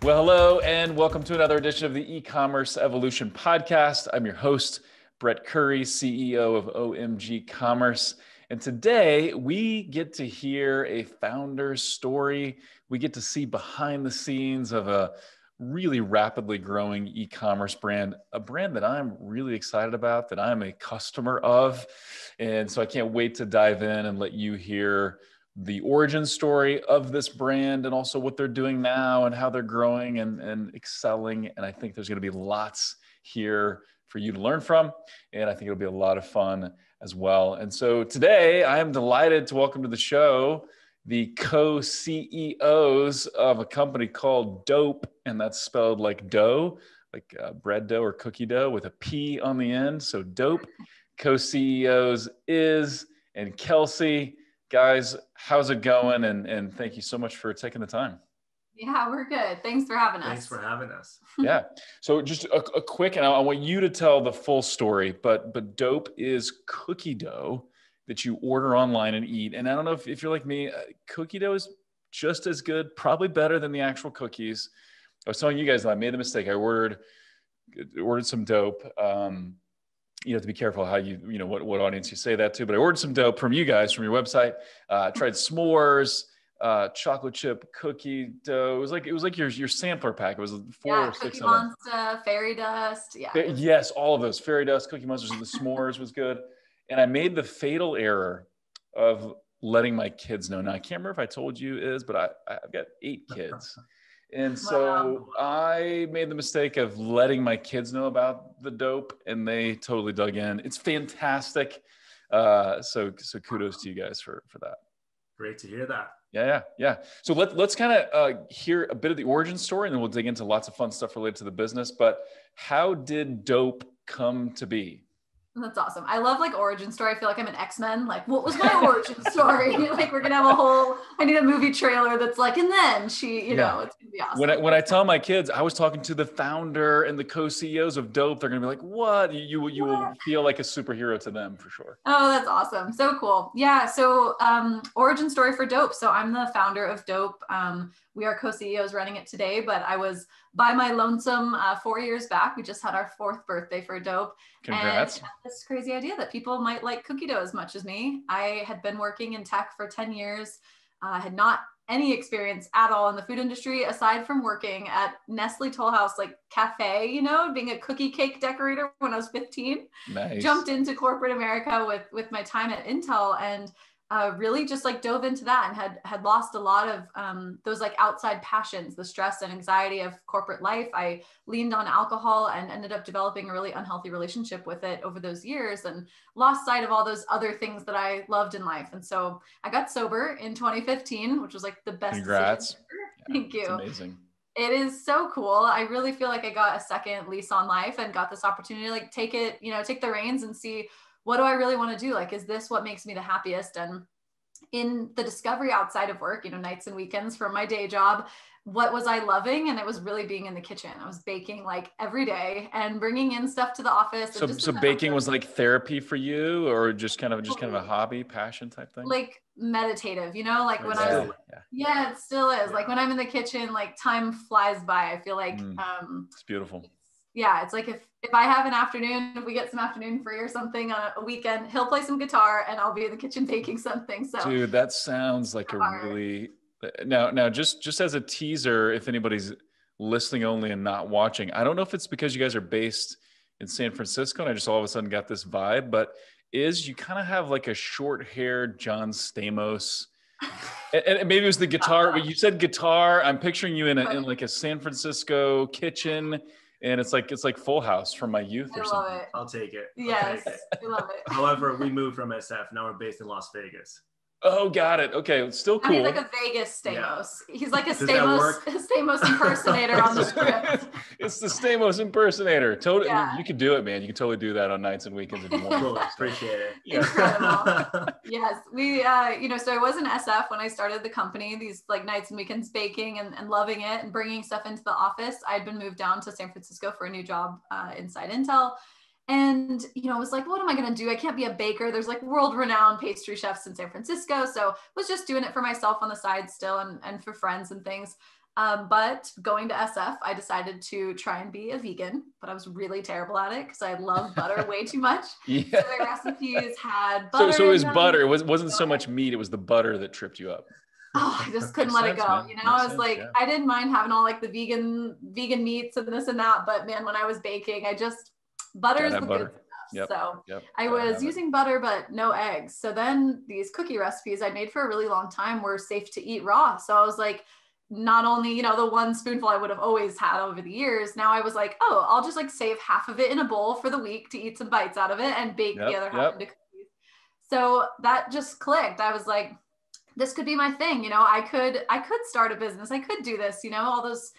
Well, hello, and welcome to another edition of the eCommerce Evolution podcast. I'm your host, Brett Curry, CEO of OMG Commerce. And today we get to hear a founder's story. We get to see behind the scenes of a really rapidly growing e-commerce brand, a brand that I'm really excited about, that I'm a customer of. And so I can't wait to dive in and let you hear the origin story of this brand and also what they're doing now and how they're growing and excelling. And I think there's going to be lots here for you to learn from. And I think it'll be a lot of fun as well. And so today I am delighted to welcome to the show the co-CEOs of a company called DoughP, and that's spelled like dough, like bread dough or cookie dough with a P on the end. So DoughP, co-CEOs Is and Kelsey. Guys, how's it going? And thank you so much for taking the time. Yeah, we're good. Thanks for having us. Thanks for having us. Yeah. So just a quick, and I want you to tell the full story, but DoughP is cookie dough that you order online and eat. And I don't know if you're like me, cookie dough is just as good, probably better than the actual cookies. I was telling you guys that I made the mistake. I ordered some DoughP. You have to be careful how you know, what audience you say that to, but I ordered some DoughP from you guys, from your website. Tried s'mores, chocolate chip cookie dough. It was like your sampler pack. It was 4 or 6 Cookie of them. Monster, fairy dust. Yeah. Yes, all of those. Fairy dust, cookie monsters, and the s'mores was good. And I made the fatal error of letting my kids know. Now, I can't remember if I told you Iz, but I've got 8 kids. And so I made the mistake of letting my kids know about the DoughP, and they totally dug in. It's fantastic. So kudos to you guys for that. Great to hear that. Yeah. So let's kind of hear a bit of the origin story, and then we'll dig into lots of fun stuff related to the business. But how did DoughP come to be? That's awesome. I love like origin story. I feel like I'm an X-Men. Like, what was my origin story? Like, we're gonna have a whole. I need a movie trailer that's like, and then she, you know, it's gonna be awesome. When I tell my kids, I was talking to the founder and the co-CEOs of DoughP, they're gonna be like, "What?" You will feel like a superhero to them for sure. Oh, that's awesome. So cool. Yeah. So origin story for DoughP. So I'm the founder of DoughP. We are co-CEOs running it today, but I was by my lonesome 4 years back. We just had our 4th birthday for DoughP. Congrats. And this crazy idea that people might like cookie dough as much as me. I had been working in tech for 10 years. Had not any experience at all in the food industry, aside from working at Nestle Toll House, like cafe, you know, being a cookie cake decorator when I was 15. Nice. Jumped into corporate America with my time at Intel, and really just like dove into that, and had lost a lot of those like outside passions, the stress and anxiety of corporate life. I leaned on alcohol and ended up developing a really unhealthy relationship with it over those years, and lost sight of all those other things that I loved in life. And so I got sober in 2015, which was like the best. Congrats. Yeah, thank you. It's amazing. It is so cool. I really feel like I got a second lease on life and got this opportunity to like take the reins and see, what do I really want to do? Like, is this what makes me the happiest? And in the discovery outside of work, nights and weekends from my day job, what was I loving? And it was really being in the kitchen. I was baking like every day and bringing in stuff to the office. So baking was like therapy for you, or just kind of a hobby, passion type thing? Like meditative, like when it still is. Like when I'm in the kitchen, like time flies by. I feel like it's beautiful. Yeah, it's like if I have an afternoon, if we get some afternoon free or something on a weekend, he'll play some guitar and I'll be in the kitchen baking something. So dude, that sounds like a really now just as a teaser, if anybody's listening only and not watching, I don't know if it's because you guys are based in San Francisco and I just all of a sudden got this vibe, but you kind of have like a short-haired John Stamos. And maybe it was the guitar. When you said guitar, I'm picturing you in like a San Francisco kitchen. And it's like Full House from my youth or something. It. I'll take it. Yes, I love it. However, we moved from SF. Now we're based in Las Vegas. Oh, got it. Okay, it's still cool. He's like a Vegas Stamos. Yeah. He's like a Stamos impersonator on the script. It's the Stamos impersonator. Totally, yeah. You could do it, man. You can totally do that on nights and weekends if you want. Cool. Appreciate it. Yeah. Incredible. Yes, we, so I was in SF when I started the company. These like nights and weekends baking and loving it and bringing stuff into the office. I'd been moved down to San Francisco for a new job inside Intel. And, I was like, what am I going to do? I can't be a baker. There's like world-renowned pastry chefs in San Francisco. So was just doing it for myself on the side still and for friends and things. But going to SF, I decided to try and be a vegan, but I was really terrible at it because I love butter way too much. Yeah. So my recipes had butter. So it was in them. butter. It wasn't so much meat. It was the butter that tripped you up. Oh, I just couldn't let it go. Man. You know, Makes I was sense, like, yeah. I didn't mind having all like the vegan meats and this and that, but man, when I was baking, butter is the good stuff. Yep. So Yep. I was using butter, but no eggs. So then these cookie recipes I made for a really long time were safe to eat raw. So I was like, not only, you know, the one spoonful I would have always had over the years, now I was like, oh, I'll just like save half of it in a bowl for the week to eat some bites out of it and bake the other half into cookies. So that just clicked. I was like, this could be my thing. You know, I could start a business. I could do this, you know, all those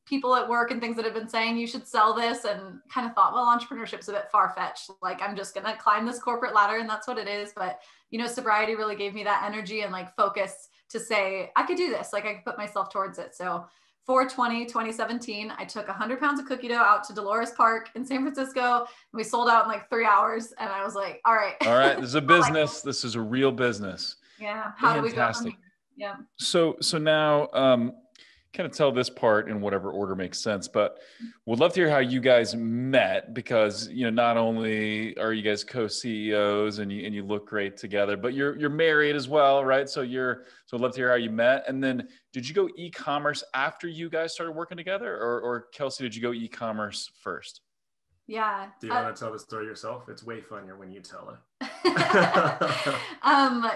people at work and things that have been saying you should sell this, and kind of thought, well, entrepreneurship's a bit far-fetched. Like, I'm just going to climb this corporate ladder and that's what it is. But, you know, sobriety really gave me that energy and like focus to say, I could do this. Like, I could put myself towards it. So 2017, I took 100 pounds of cookie dough out to Dolores Park in San Francisco. And we sold out in like 3 hours. And I was like, all right. This is a business. This is a real business. Yeah. How do we go from here? Yeah. So now, kind of tell this part in whatever order makes sense, but we'd love to hear how you guys met, because, you know, not only are you guys co-CEOs and you look great together, but you're married as well, right? So I'd love to hear how you met. And then did you go e-commerce after you guys started working together, or Kelsey, did you go e-commerce first? Yeah. Do you want to tell the story yourself? It's way funnier when you tell it.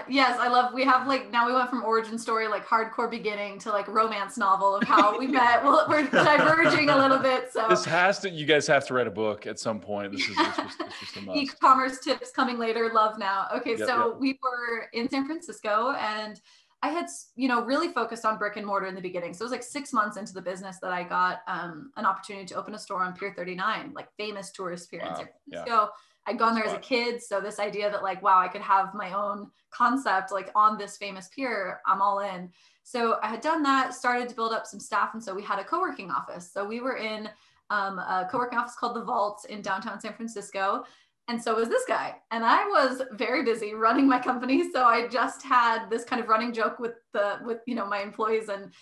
Yes, we have like, now we went from origin story, like hardcore beginning, to like romance novel of how we met. We're diverging a little bit. So you guys have to write a book at some point. This is just a must. E-commerce tips coming later. Love now. Okay. We were in San Francisco, and I had, you know, really focused on brick and mortar in the beginning. So it was like 6 months into the business that I got an opportunity to open a store on Pier 39, like famous tourist pier in San Francisco. Yeah. I'd gone there as a kid. So this idea that like, wow, I could have my own concept like on this famous pier, I'm all in. So I had done that, started to build up some staff. And so we had a co-working office. So we were in a co-working office called The Vault in downtown San Francisco. And so was this guy. And I was very busy running my company. So I just had this kind of running joke with you know, my employees and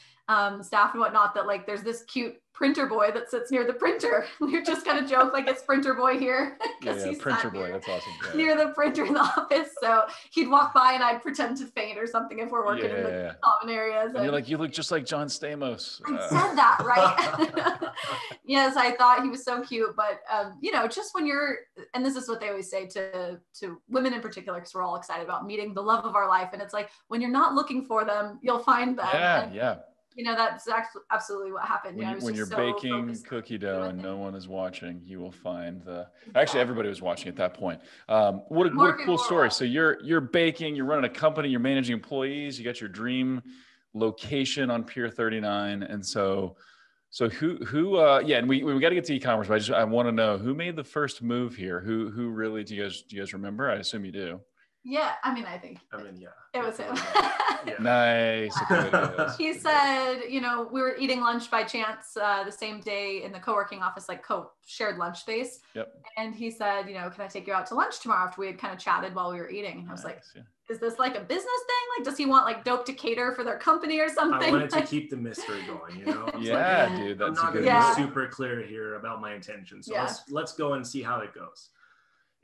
staff and whatnot, that like, there's this cute printer boy that sits near the printer. We just kind of joke like, it's printer boy here. Yeah, printer boy. That's awesome. Yeah. Near the printer in the office. So he'd walk by and I'd pretend to faint or something if we're working in the common areas. And you're like, you look just like John Stamos. I said that, right? Yes, I thought he was so cute. But, you know, just when and this is what they always say to women in particular, because we're all excited about meeting the love of our life. And it's like, when you're not looking for them, you'll find them. Yeah. You know, that's actually absolutely what happened. When you're baking cookie dough and no one is watching, you will find actually everybody was watching at that point. What a cool story. So you're baking, you're running a company, you're managing employees, you got your dream location on Pier 39. And so who and we got to get to e-commerce, but I want to know who made the first move here. Who really, do you guys remember? I assume you do. Yeah, yeah. It was him. Yeah. Nice. He said, you know, we were eating lunch by chance the same day in the co-working office, like shared lunch space. Yep. And he said, you know, can I take you out to lunch tomorrow, after we had kind of chatted while we were eating? And I was like, is this like a business thing? Like, does he want like DoughP to cater for their company or something? I wanted to keep the mystery going, you know? Yeah, like, dude, that's I'm not a good gonna be super clear here about my intentions. So let's go and see how it goes.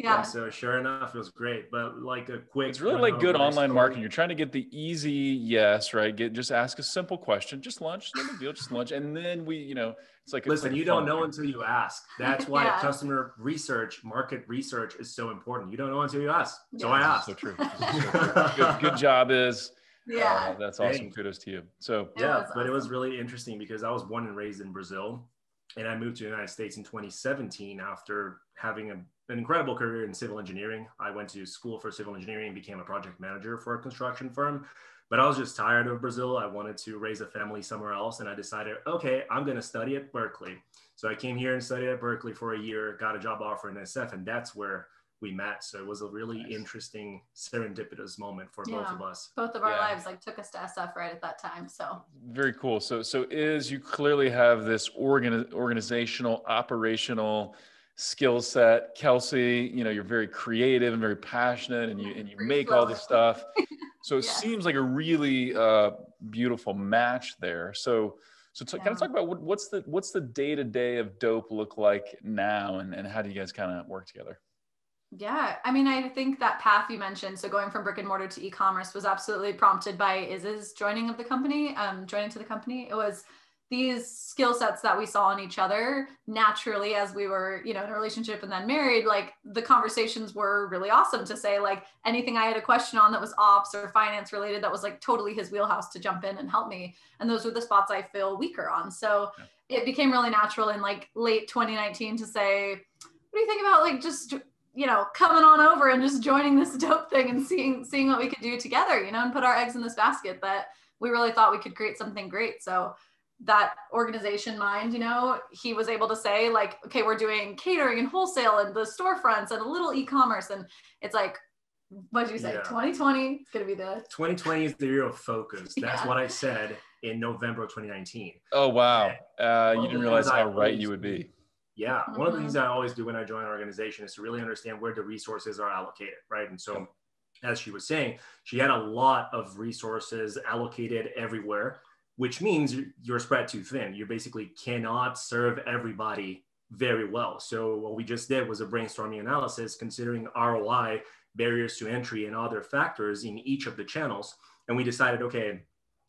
Yeah. And so sure enough, it was great, but like a quick. It's really like good online marketing. You're trying to get the easy yes, right? Just ask a simple question, just lunch, no big deal, just lunch, and then it's like. Listen, you don't know until you ask. That's why customer research, market research is so important. You don't know until you ask. So I asked. So true. Good job, Iz. Yeah. That's awesome. Thanks. Kudos to you. So but it was really interesting because I was born and raised in Brazil, and I moved to the United States in 2017 after having an incredible career in civil engineering. I went to school for civil engineering and became a project manager for a construction firm, but I was just tired of Brazil. I wanted to raise a family somewhere else. And I decided, okay, I'm going to study at Berkeley. So I came here and studied at Berkeley for a year, got a job offer in SF, and that's where we met. So it was a really interesting serendipitous moment for both of us. Both of our lives like took us to SF right at that time. So very cool. So Iz, you clearly have this organizational, operational skill set. Kelsey, you know, you're very creative and very passionate, and you make all this stuff. So it seems like a really beautiful match there. So So kind of talk about what's the day-to-day of Doubhp look like now, and how do you guys kind of work together? Yeah, I mean, I think that path you mentioned, so going from brick and mortar to e-commerce, was absolutely prompted by Iz's joining to the company. It was these skill sets that we saw in each other naturally as we were, in a relationship and then married. Like, the conversations were really awesome to say, like, anything I had a question on that was ops or finance related, that was like totally his wheelhouse to jump in and help me. And those were the spots I feel weaker on. So it became really natural in like late 2019 to say, what do you think about like just coming on over and just joining this Doubhp thing and seeing what we could do together, and put our eggs in this basket that we really thought we could create something great. So that organization mind, he was able to say like, okay, we're doing catering and wholesale and the storefronts and a little e-commerce. And it's like, what did you say? 2020, it's going to be the 2020 is the year of focus. That's what I said in November of 2019. Oh, wow. You didn't realize how right you would be. Yeah. One of the things I always do when I join an organization is to really understand where the resources are allocated, right? And so, as she was saying, she had a lot of resources allocated everywhere, which means you're spread too thin. You basically cannot serve everybody very well. So what we just did was a brainstorming analysis considering ROI, barriers to entry, and other factors in each of the channels. And we decided, okay,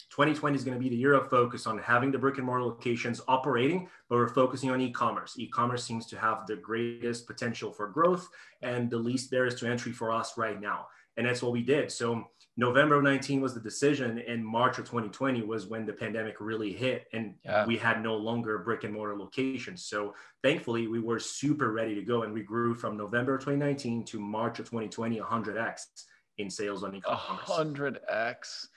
2020 is going to be the year of focus on having the brick and mortar locations operating, but we're focusing on e-commerce. E-commerce seems to have the greatest potential for growth and the least barriers to entry for us right now. And that's what we did. So November of 19 was the decision, and March of 2020 was when the pandemic really hit, and we had no longer brick and mortar locations. So thankfully we were super ready to go, and we grew from November of 2019 to March of 2020, 100x in sales on e-commerce. 100x.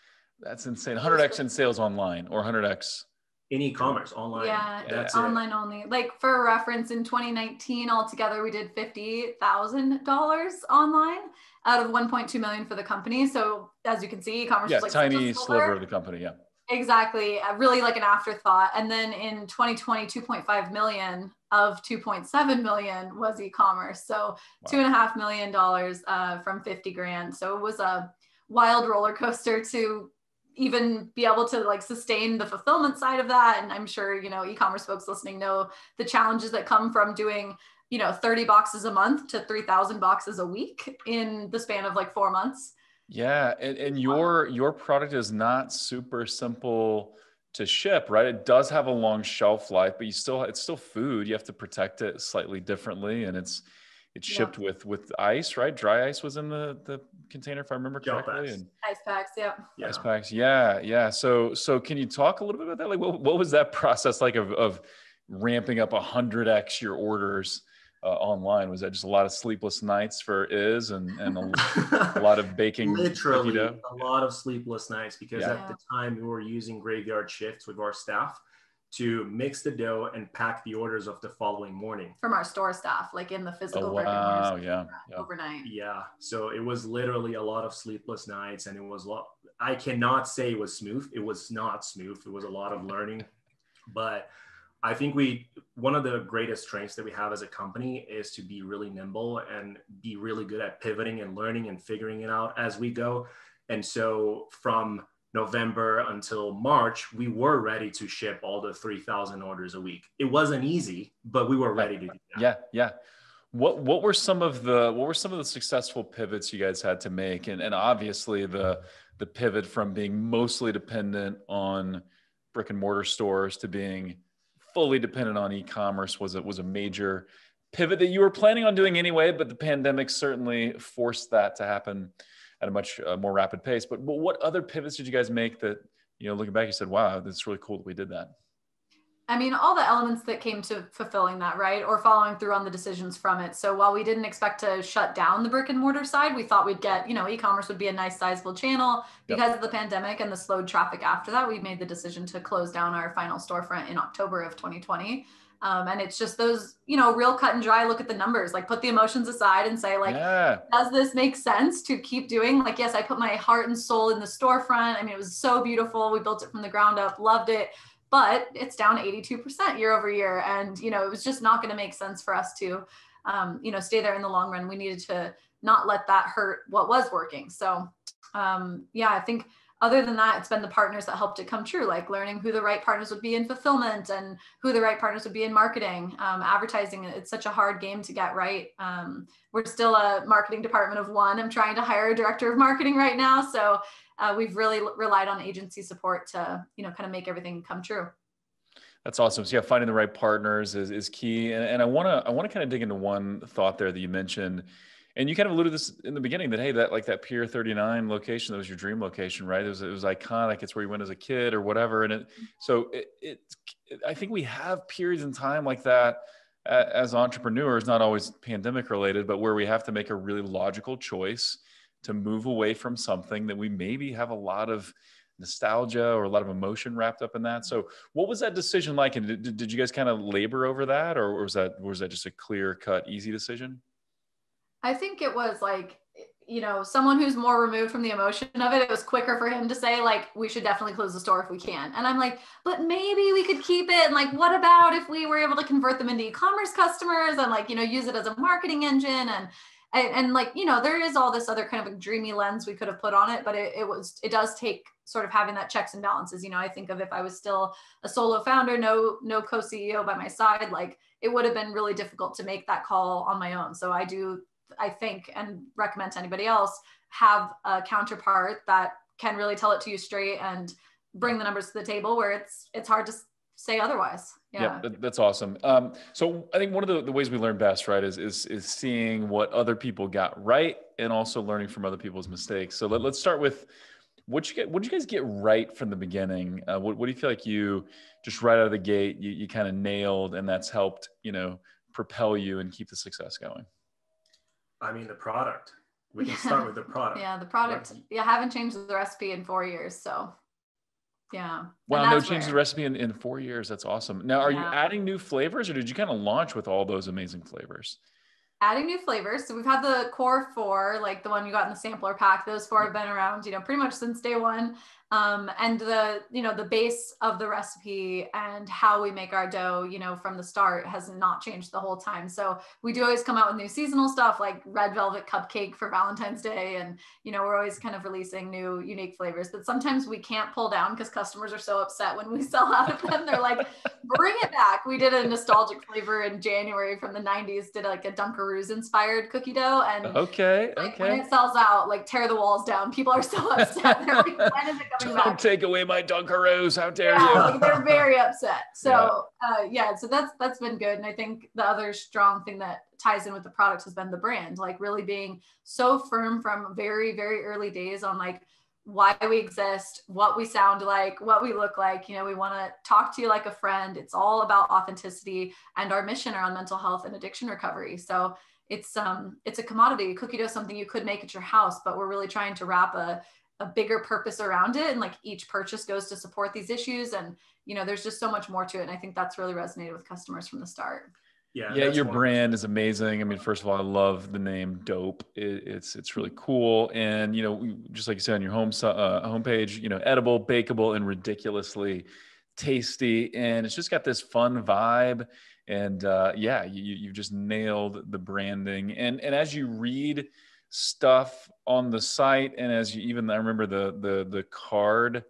That's insane. 100x in sales online, or 100x in e-commerce online. Yeah, that's online only. Like, for reference, in 2019 altogether, we did $50,000 online out of 1.2 million for the company. So as you can see, e-commerce is like tiny sliver of the company. Yeah, exactly. Really like an afterthought. And then in 2020, 2.5 million of 2.7 million was e-commerce. So $2.5 million from 50 grand. So it was a wild roller coaster to even be able to like sustain the fulfillment side of that. And I'm sure, e-commerce folks listening know the challenges that come from doing, 30 boxes a month to 3,000 boxes a week in the span of like 4 months. Yeah. And your product is not super simple to ship, right? It does have a long shelf life, but it's still food. You have to protect it slightly differently. And it's shipped with ice, right? Dry ice was in the container, if I remember correctly. And ice packs, ice packs, yeah. So can you talk a little bit about that? Like, what was that process like of ramping up 100x your orders online? Was that just a lot of sleepless nights for Iz and a lot of baking? Literally a lot of sleepless nights, because at the time we were using graveyard shifts with our staff to mix the dough and pack the orders of the following morning. From our store staff, like in the physical brick and mortar overnight. Yeah. So it was literally a lot of sleepless nights, and it was I cannot say it was smooth. It was not smooth. It was a lot of learning, but I think one of the greatest strengths that we have as a company is to be really nimble and be really good at pivoting and learning and figuring it out as we go. And so from November until March, we were ready to ship all the 3,000 orders a week. It wasn't easy, but we were ready to do that. Yeah. What were some of the successful pivots you guys had to make? And obviously the pivot from being mostly dependent on brick and mortar stores to being fully dependent on e-commerce was a major pivot that you were planning on doing anyway, but the pandemic certainly forced that to happen at a much more rapid pace. But what other pivots did you guys make that, looking back, you said, wow, that's really cool that we did that? I mean, all the elements that came to fulfilling that, right? Or following through on the decisions from it. So while we didn't expect to shut down the brick and mortar side, we thought we'd get, e-commerce would be a nice sizable channel. Because of the pandemic and the slowed traffic after that, we made the decision to close down our final storefront in October of 2020. And it's just those, real cut and dry look at the numbers, like put the emotions aside and say, like, does this make sense to keep doing? Like, yes, I put my heart and soul in the storefront. I mean, it was so beautiful. We built it from the ground up, loved it, but it's down 82% year over year. And, it was just not going to make sense for us to, stay there in the long run. We needed to not let that hurt what was working. So, I think other than that, it's been the partners that helped it come true, like learning who the right partners would be in fulfillment and who the right partners would be in marketing, advertising. It's such a hard game to get right. We're still a marketing department of one. I'm trying to hire a director of marketing right now. So we've really relied on agency support to, kind of make everything come true. That's awesome. So yeah, finding the right partners is key. And I want to kind of dig into one thought there that you mentioned, and you kind of alluded to this in the beginning that, hey, that Pier 39 location, that was your dream location, right? It was iconic. It's where you went as a kid or whatever. And I think we have periods in time like that as entrepreneurs, not always pandemic related, but where we have to make a really logical choice to move away from something that we maybe have a lot of nostalgia or a lot of emotion wrapped up in that. So what was that decision like? And did you guys kind of labor over that, or was that just a clear cut, easy decision? I think it was like, someone who's more removed from the emotion of it, it was quicker for him to say, like, we should definitely close the store if we can. And I'm like, but maybe we could keep it. And like, what about if we were able to convert them into e-commerce customers and like, use it as a marketing engine? And like, there is all this other kind of a dreamy lens we could have put on it, but it does take sort of having that checks and balances. I think of if I was still a solo founder, no co-CEO by my side, like it would have been really difficult to make that call on my own. So I think, and recommend to anybody else, have a counterpart that can really tell it to you straight and bring the numbers to the table where it's hard to say otherwise. Yeah, that's awesome. So I think one of the ways we learn best, right, is seeing what other people got right and also learning from other people's mistakes. So let's start with what you guys get right from the beginning? What do you feel like you just right out of the gate, you kind of nailed, and that's helped, propel you and keep the success going? I mean, the product. We can start with the product. Yeah, the product. I haven't changed the recipe in 4 years. So yeah. Wow, no change the recipe in 4 years. That's awesome. Now, are you adding new flavors, or did you kind of launch with all those amazing flavors? Adding new flavors. So we've had the core 4, like the one you got in the sampler pack. Those 4 have been around, pretty much since day one. And the base of the recipe and how we make our dough, from the start has not changed the whole time. So we do always come out with new seasonal stuff like red velvet cupcake for Valentine's Day. And, we're always kind of releasing new unique flavors that sometimes we can't pull down because customers are so upset when we sell out of them. They're like, bring it back. We did a nostalgic flavor in January from the 90s, did like a Dunkaroos inspired cookie dough. And when it sells out, like tear the walls down. People are so upset. They're like, when is it coming back? Don't take away my Dunkaroos. How dare you? Like they're very upset. So so that's been good. And I think the other strong thing that ties in with the product has been the brand, like really being so firm from very, very early days on like why we exist, what we sound like, what we look like. We want to talk to you like a friend. It's all about authenticity and our mission around mental health and addiction recovery. So it's a commodity. Cookie dough is something you could make at your house, but we're really trying to wrap a bigger purpose around it. And like each purchase goes to support these issues. And, there's just so much more to it. And I think that's really resonated with customers from the start. Yeah, your brand is amazing. I mean, first of all, I love the name DoughP. It's really cool. And, just like you said on your homepage, edible, bakeable, and ridiculously tasty. And it's just got this fun vibe. And you've just nailed the branding. And as you read stuff on the site, and as you I remember the card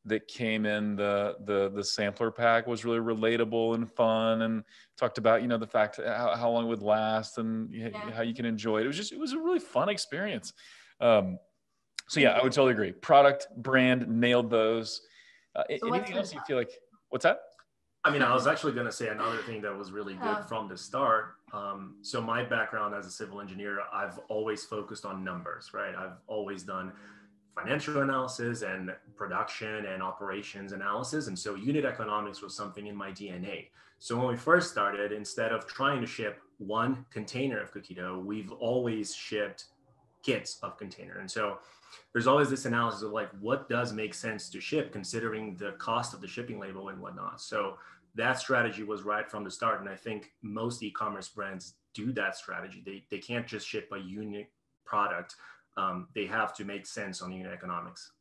that came in the sampler pack was really relatable and fun, and talked about the fact how long it would last and how you can enjoy it. It was a really fun experience. I would totally agree. Product, brand, nailed those. Anything else you feel like? What's that? I mean, I was actually going to say another thing that was really good from the start. So my background as a civil engineer, I've always focused on numbers, right? I've always done financial analysis and production and operations analysis. And so unit economics was something in my DNA. So when we first started, instead of trying to ship one container of cookie dough, we've always shipped kits of container. And so there's always this analysis of like, what does make sense to ship considering the cost of the shipping label and whatnot. So that strategy was right from the start. And I think most e-commerce brands do that strategy. They can't just ship a unique product. They have to make sense on unit economics.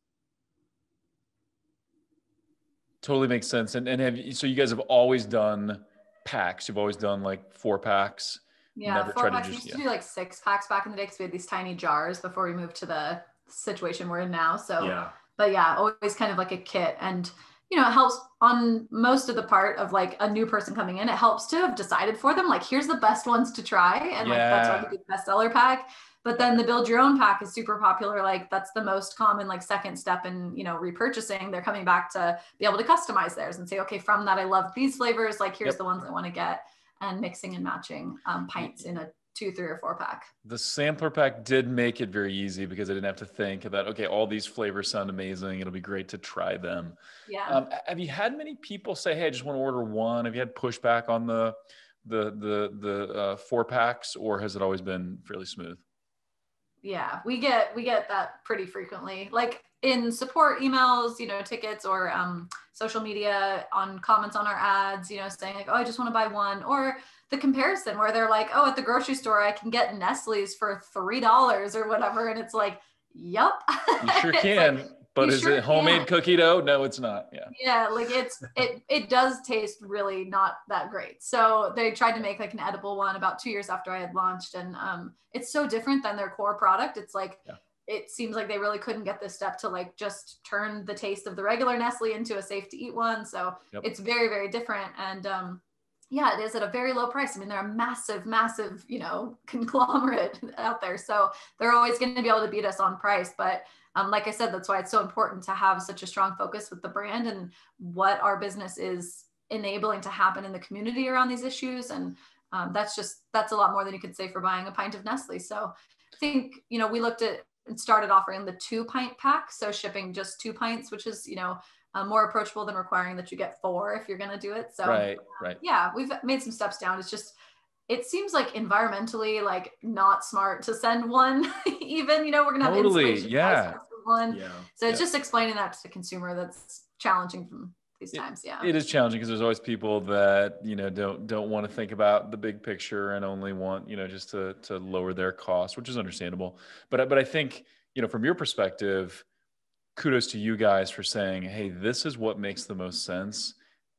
Totally makes sense. And so you guys have always done packs. You've always done like 4 packs. Yeah, never 4 packs. We used to do like 6 packs back in the day because we had these tiny jars before we moved to the situation we're in now. So But yeah, always kind of like a kit. And, you know, it helps on most of the part of like a new person coming in. It helps to have decided for them, like, here's the best ones to try. And like, that's why we do the bestseller pack. But then the build your own pack is super popular. Like that's the most common, like second step in, you know, repurchasing. They're coming back to be able to customize theirs and say, okay, from that, I love these flavors. Like here's the ones I want to get, and mixing and matching pints in a 2, 3, or 4 pack. The sampler pack did make it very easy because I didn't have to think about, okay, all these flavors sound amazing. It'll be great to try them. Yeah. Have you had many people say, hey, I just want to order one? Have you had pushback on the 4 packs, or has it always been fairly smooth? Yeah, we get that pretty frequently, like in support emails, you know, tickets, or social media, on comments on our ads, you know, saying like, oh, I just want to buy one, or the comparison where they're like, oh, at the grocery store, I can get Nestle's for $3 or whatever. And it's like, yep. You sure can. Like, but is it homemade cookie dough? No, it's not. Yeah. Yeah. Like it does taste really not that great. So they tried to make like an edible one about 2 years after I had launched. And it's so different than their core product. It's like, it seems like they really couldn't get this step to like just turn the taste of the regular Nestle into a safe to eat one. So it's very, very different. And yeah, it is at a very low price. I mean, they're a massive, massive, you know, conglomerate out there. So they're always going to be able to beat us on price. But like I said, that's why it's so important to have such a strong focus with the brand and what our business is enabling to happen in the community around these issues. And that's a lot more than you could say for buying a pint of Nestle. So I think, you know, we looked at and started offering the 2-pint pack. So shipping just 2 pints, which is, you know, more approachable than requiring that you get 4 if you're going to do it. So right. Yeah, we've made some steps down. It's just, it seems like environmentally, like not smart to send one, even, you know, we're going to have installation for one. Yeah. So it's just explaining that to the consumer. That's challenging from these times. Yeah. It is challenging because there's always people that, you know, don't want to think about the big picture and only want, you know, just to lower their costs, which is understandable. But I think, you know, from your perspective, kudos to you guys for saying, hey, this is what makes the most sense.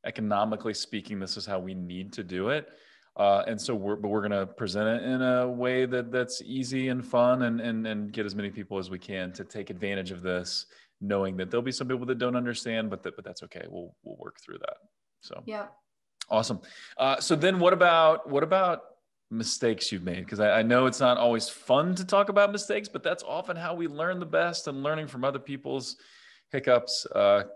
Economically speaking, this is how we need to do it. And so we're going to present it in a way that's easy and fun and get as many people as we can to take advantage of this, knowing that there'll be some people that don't understand, but that's okay. We'll work through that. So yeah. Awesome. So then what about mistakes you've made? Because I know it's not always fun to talk about mistakes, but that's often how we learn the best, and learning from other people's hiccups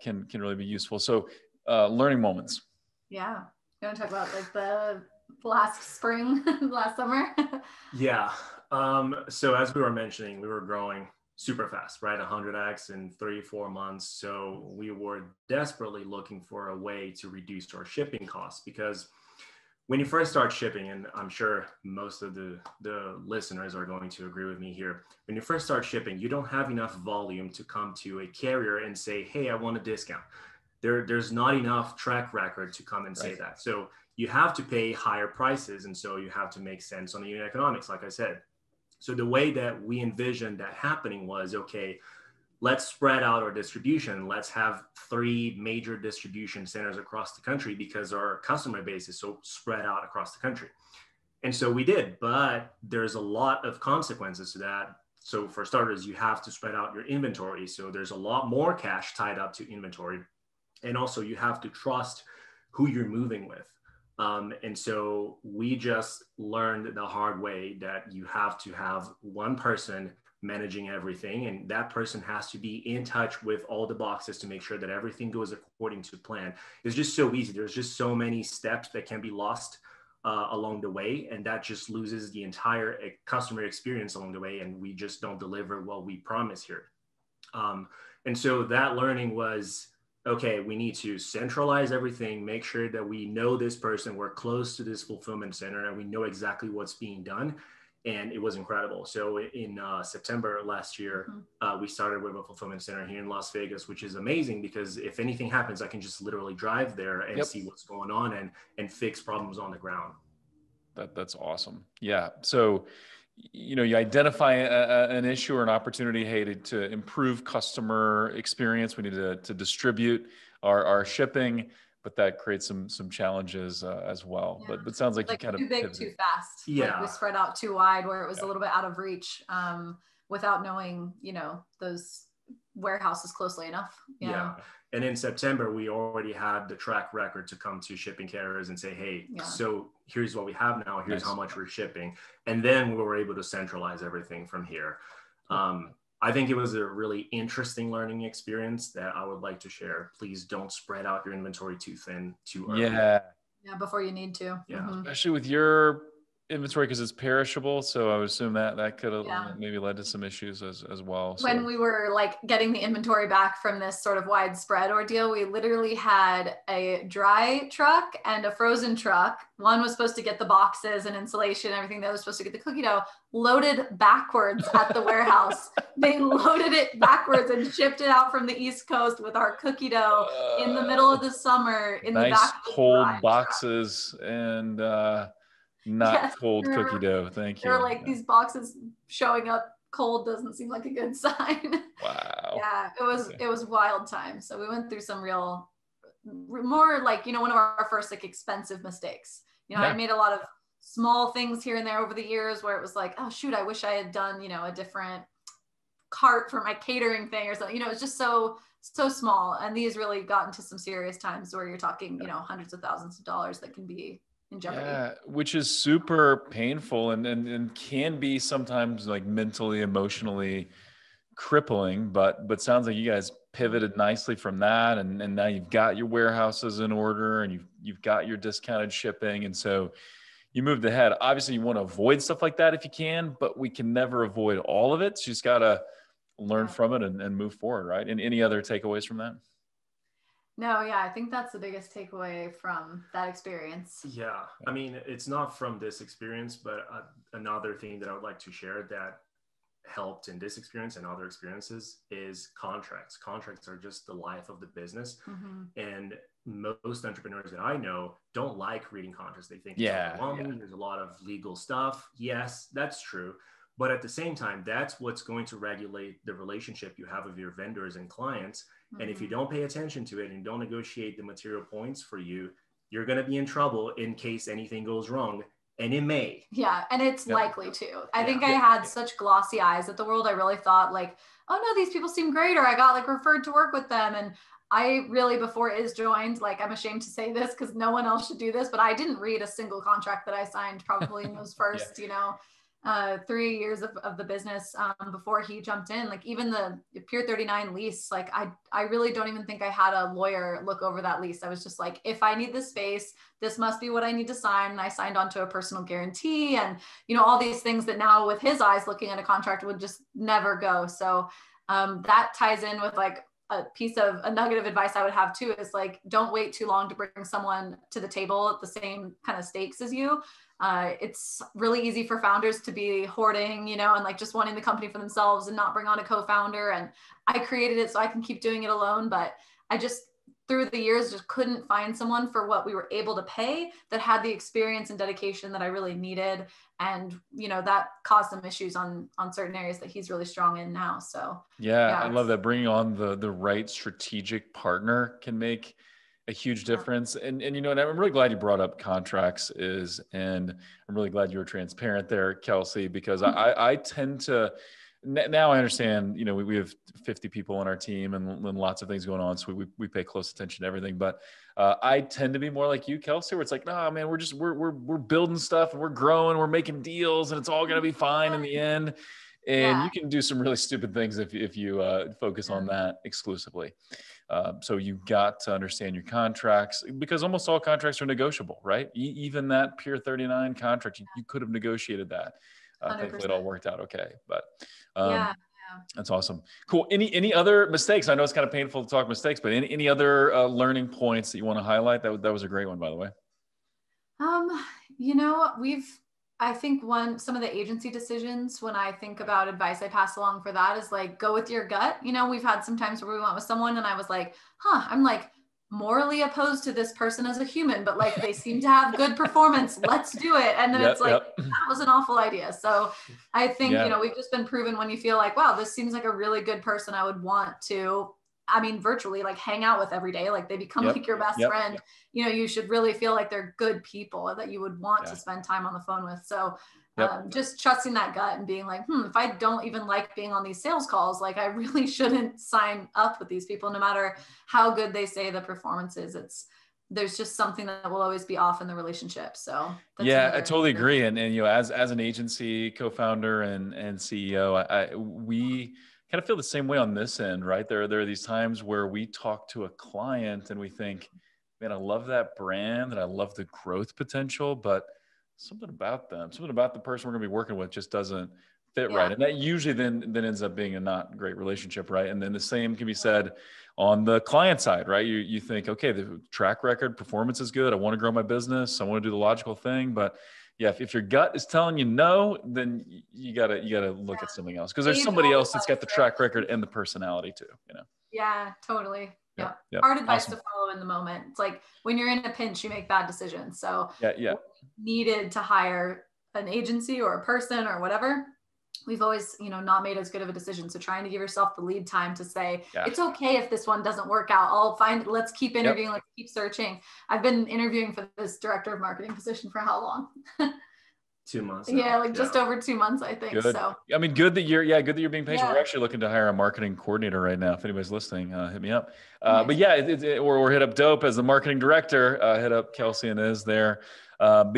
can really be useful. So learning moments. Yeah. You want to talk about like the last spring, last summer? Yeah. So as we were mentioning, we were growing super fast, right? 100x in 3-4 months. So we were desperately looking for a way to reduce our shipping costs, because when you first start shipping, and I'm sure most of the listeners are going to agree with me here, when you first start shipping, you don't have enough volume to come to a carrier and say, hey, I want a discount. There's not enough track record to come and say that. So you have to pay higher prices. And so you have to make sense on the unit economics, like I said. So the way that we envisioned that happening was, okay, let's spread out our distribution. Let's have 3 major distribution centers across the country, because our customer base is so spread out across the country. And so we did, but there's a lot of consequences to that. So for starters, you have to spread out your inventory. So there's a lot more cash tied up to inventory. And also you have to trust who you're moving with. And so we just learned the hard way that you have to have one person managing everything, and that person has to be in touch with all the boxes to make sure that everything goes according to plan. It's just so easy. There's just so many steps that can be lost along the way, and that just loses the entire customer experience along the way, and we just don't deliver what we promise here. And so that learning was, okay, we need to centralize everything, make sure that we know this person, we're close to this fulfillment center, and we know exactly what's being done. And it was incredible. So in September last year, we started with a fulfillment center here in Las Vegas, which is amazing, because if anything happens, I can just literally drive there and see what's going on and fix problems on the ground. That's awesome. Yeah. So, you know, you identify an issue or an opportunity, hey, to improve customer experience. We need to distribute our shipping, but that creates some challenges as well. But it sounds like you kind of too big, pivoted. too fast. Yeah. Like we spread out too wide, where it was a little bit out of reach, without knowing, you know, those warehouses closely enough. Yeah. And in September, we already had the track record to come to shipping carriers and say, hey, so here's what we have now. Here's how much we're shipping. And then we were able to centralize everything from here. I think it was a really interesting learning experience that I would like to share. Please don't spread out your inventory too thin, too early. Yeah, before you need to. Yeah. Especially with your inventory, because it's perishable. So I would assume that could have maybe led to some issues as well. When we were like getting the inventory back from this sort of widespread ordeal, we literally had a dry truck and a frozen truck. One was supposed to get the boxes and insulation, everything. That was supposed to get the cookie dough loaded backwards at the warehouse. They loaded it backwards and shipped it out from the East Coast with our cookie dough in the middle of the summer in the back of the cold boxes truck. And not cold cookie dough. Thank you. They're like these boxes showing up cold doesn't seem like a good sign. Wow. Yeah, it was wild time. So we went through some more like, one of our first like expensive mistakes. I made a lot of small things here and there over the years where it was like, oh shoot, I wish I had done, a different cart for my catering thing or something. It was just so small. And these really got into some serious times where you're talking, hundreds of thousands of dollars that can be in jeopardy. Yeah, which is super painful and can be sometimes like mentally, emotionally crippling, but sounds like you guys pivoted nicely from that. And now you've got your warehouses in order and you've got your discounted shipping. And so you moved ahead. Obviously you want to avoid stuff like that if you can, but we can never avoid all of it. So you just got to learn from it and move forward. Right. And any other takeaways from that? No, yeah, I think that's the biggest takeaway from that experience. Yeah, I mean, it's not from this experience, but another thing that I would like to share that helped in this experience and other experiences is contracts. Contracts are just the life of the business. And most entrepreneurs that I know don't like reading contracts. They think it's overwhelming. There's a lot of legal stuff. Yes, that's true. But at the same time, that's what's going to regulate the relationship you have with your vendors and clients. And if you don't pay attention to it and don't negotiate the material points for you, you're going to be in trouble in case anything goes wrong. And it may. Yeah. And it's likely to. I think I had such glossy eyes at the world. I really thought like, oh no, these people seem great. Or I got like referred to work with them. And I really, before Iz joined, like, I'm ashamed to say this because no one else should do this, but I didn't read a single contract that I signed probably in those first, 3 years of the business before he jumped in. Like even the Pier 39 lease, like I really don't even think I had a lawyer look over that lease. I was just like, if I need this space, this must be what I need to sign. And I signed onto a personal guarantee and, all these things that now with his eyes looking at a contract would just never go. So that ties in with like a nugget of advice I would have too, is like, don't wait too long to bring someone to the table at the same kind of stakes as you. It's really easy for founders to be hoarding, and like just wanting the company for themselves and not bring on a co-founder. And I created it so I can keep doing it alone. But I just, through the years, just couldn't find someone for what we were able to pay that had the experience and dedication that I really needed. And, that caused some issues on certain areas that he's really strong in now. So yeah, I love that. Bringing on the right strategic partner can make a huge difference. And and I'm really glad you brought up contracts, and I'm really glad you were transparent there, Kelsey, because I tend to, now I understand, we have 50 people on our team and lots of things going on. So we pay close attention to everything, but I tend to be more like you, Kelsey, where it's like, no, man, we're building stuff and we're growing, we're making deals and it's all going to be fine in the end. And you can do some really stupid things if you focus on that exclusively. So you got to understand your contracts, because almost all contracts are negotiable, right? Even that Pier 39 contract, you could have negotiated that. Thankfully it all worked out okay, but that's awesome. Cool. Any other mistakes? I know it's kind of painful to talk mistakes, but any other learning points that you want to highlight? That was a great one, by the way. I think some of the agency decisions, when I think about advice I pass along for that, is like, go with your gut. We've had some times where we went with someone and I was like, I'm like morally opposed to this person as a human, but like they seem to have good performance. Let's do it. And then it's like, that was an awful idea. So I think, we've just been proven when you feel like, wow, this seems like a really good person I would want to I mean, virtually like hang out with every day, like they become like your best friend, you know, you should really feel like they're good people that you would want to spend time on the phone with. So just trusting that gut and being like, if I don't even like being on these sales calls, like I really shouldn't sign up with these people, no matter how good they say the performance is. There's just something that will always be off in the relationship. So that's I totally agree. And you know, as an agency co-founder and CEO, we kind of feel the same way on this end, right? There are these times where we talk to a client and we think, man, I love that brand and I love the growth potential, but something about the person we're going to be working with just doesn't fit right. And that usually then ends up being a not great relationship, right? And then the same can be said on the client side, right? You think, okay, the track record, performance is good. I want to grow my business. I want to do the logical thing. But if your gut is telling you no, then you gotta look at something else, because there's somebody else that's got the track record and the personality too, you know? Yeah, totally. Yeah. Hard advice to follow in the moment. It's like when you're in a pinch, you make bad decisions. So needed to hire an agency or a person or whatever, we've always, not made as good of a decision. So trying to give yourself the lead time to say, it's okay if this one doesn't work out. Let's keep interviewing. Let's keep searching. I've been interviewing for this director of marketing position for how long? 2 months. Just over 2 months, I think. Good. So I mean, good that you're being patient. We're actually looking to hire a marketing coordinator right now. If anybody's listening, hit me up. Nice. But or hit up DoughP as the marketing director, hit up Kelsey and Iz there. But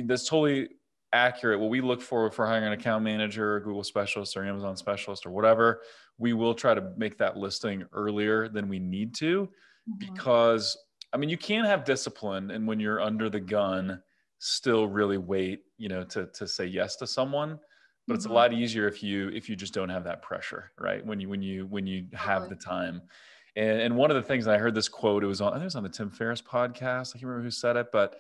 that's totally accurate. What we look for hiring an account manager, Google specialist or Amazon specialist or whatever, we will try to make that listing earlier than we need to, because you can have discipline, and when you're under the gun, still really wait, to say yes to someone, but it's a lot easier if you just don't have that pressure, right? When you have the time. And one of the things, and I heard this quote, I think it was on the Tim Ferriss podcast. I can't remember who said it, but